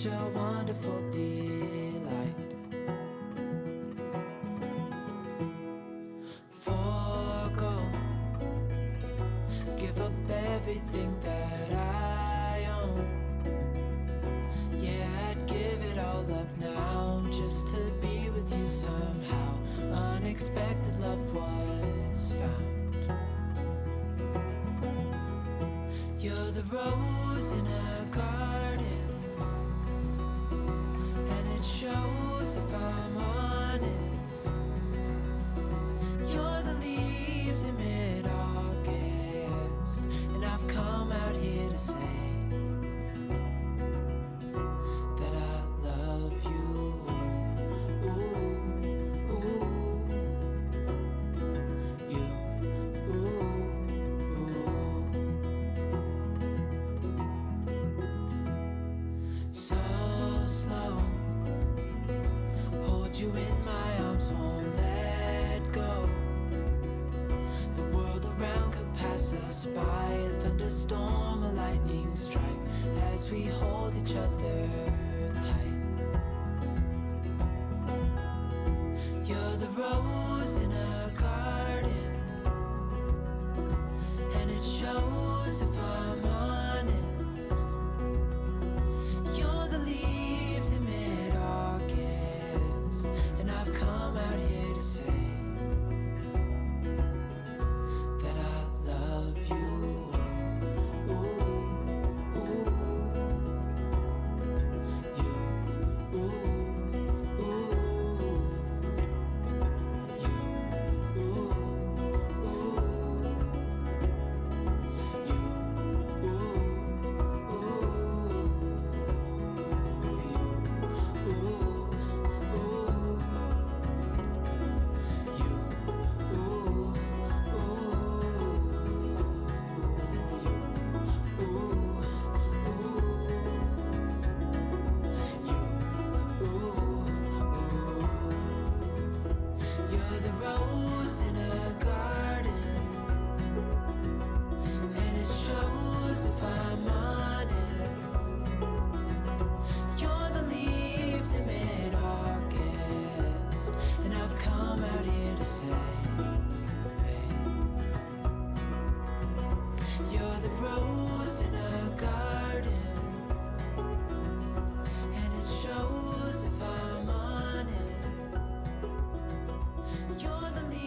such a wonderful delight. Forgo, give up everything that I own. Yeah, I'd give it all up now just to be with you somehow. Unexpected love was found. You're the rose in a garden, and it shows if I'm honest. You're the leaves in mid-August, and I've come out here to say that I love you. Ooh, ooh, you, ooh, ooh. So slow, hold you in my arms, won't let go. The world around could pass us by, a thunderstorm, a lightning strike, as we hold each other tight. You're the rose in a garden, and it shows if I'm honest. You're the leaves in mid-August, and I've come out here to say that I love you. Ooh, ooh, you, ooh, ooh, you, ooh, ooh, you, You're the rose in a garden, and it shows if I'm honest. You're the leaves in mid-August, and I've come out here to say, you're the rose in a garden, and it shows if I'm honest. You're the leaves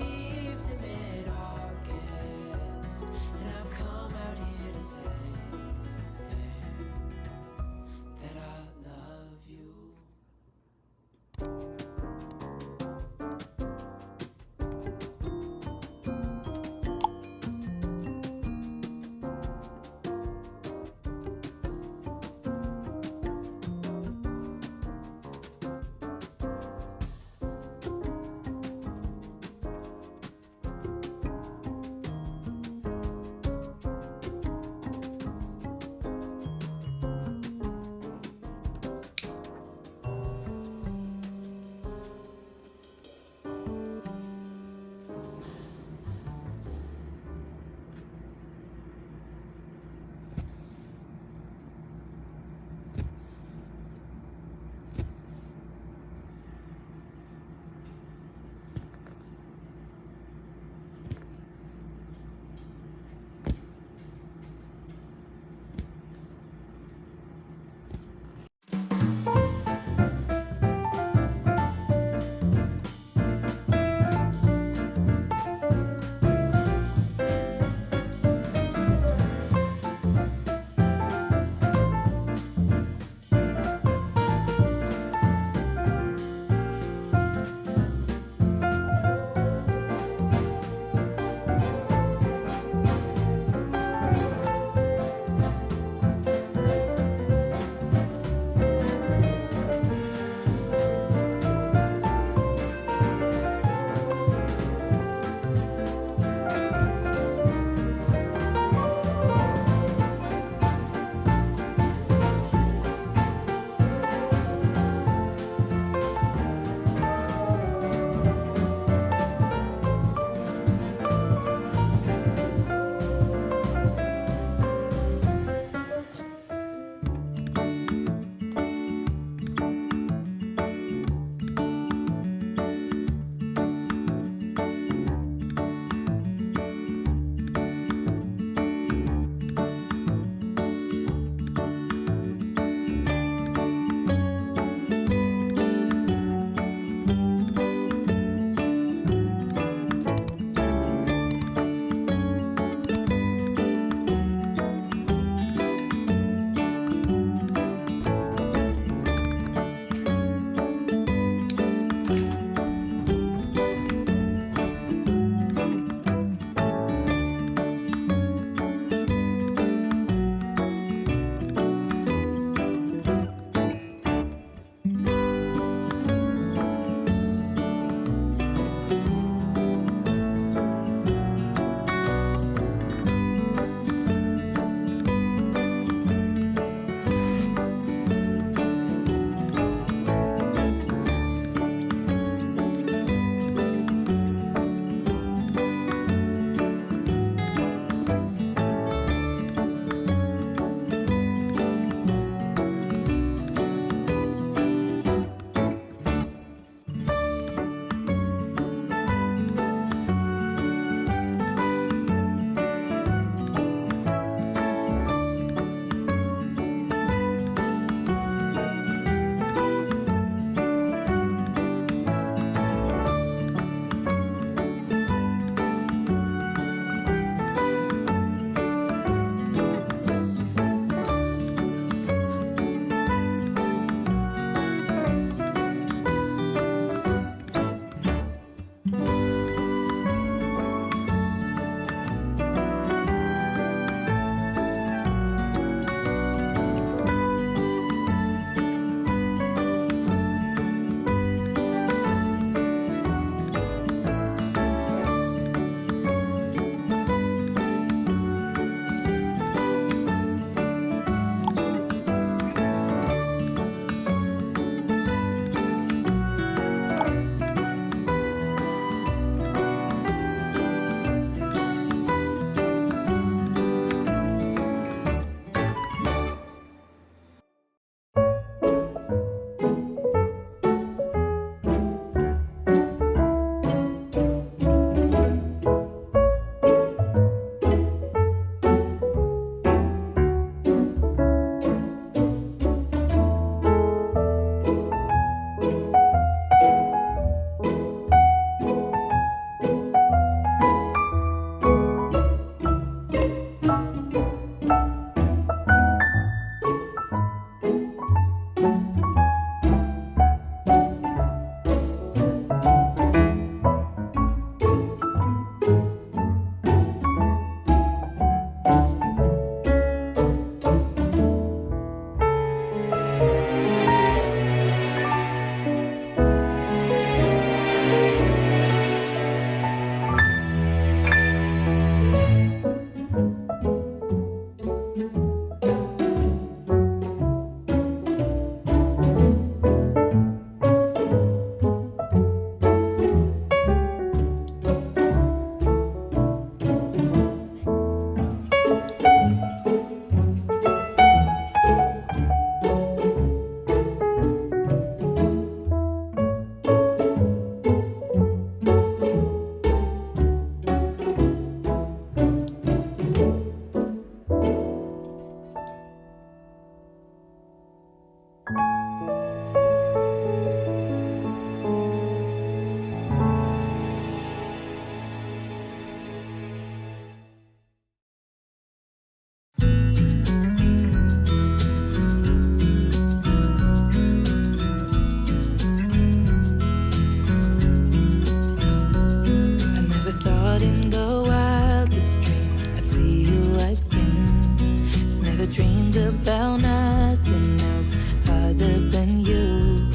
dreamed about nothing else other than you.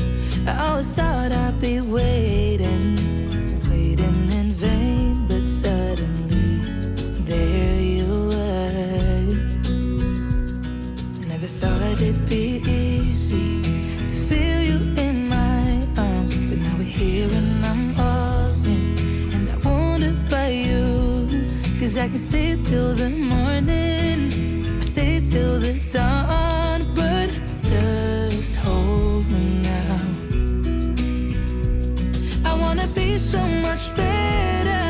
I always thought I'd be waiting in vain, but suddenly there you were. Never thought it'd be easy to feel you in my arms, but now we're here and I'm all in, and I wonder about you, 'cause I can stay till the morning, stay till the dawn, but just hold me now. I wanna be so much better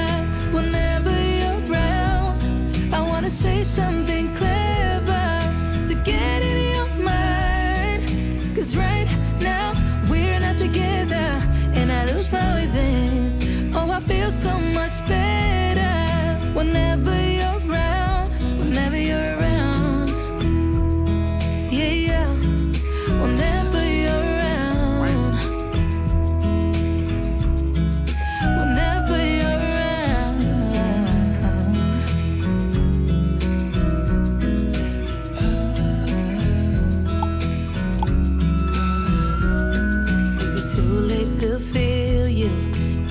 whenever you're around. I wanna say something clever to get in your mind, 'cause right now we're not together and I lose my way then. Oh, I feel so much better whenever you're around, whenever you're around. Whenever you're around, whenever you're around. Is it too late to feel you?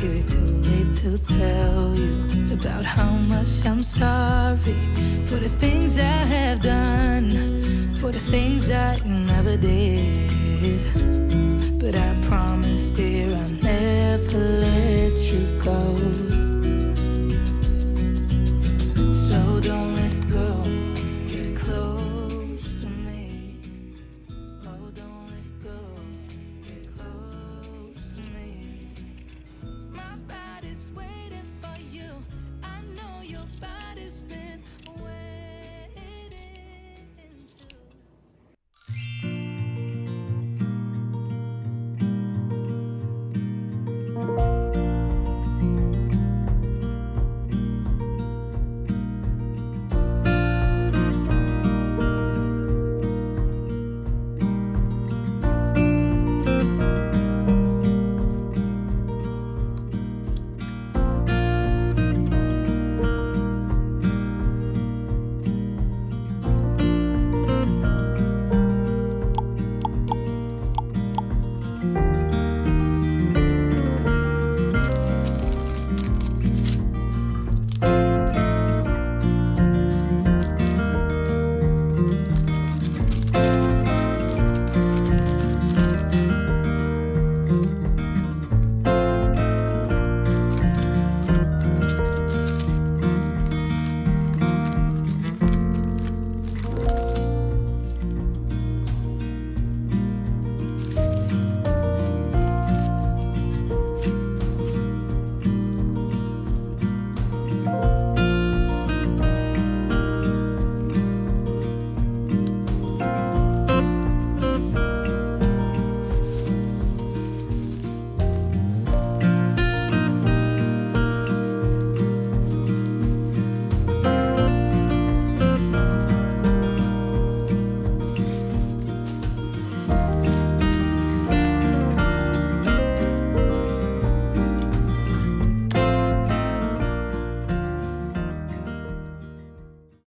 Is it too late to tell you about how much I'm sorry for the things I have done, for the things I never did? But I promise, dear, I'll never let you go.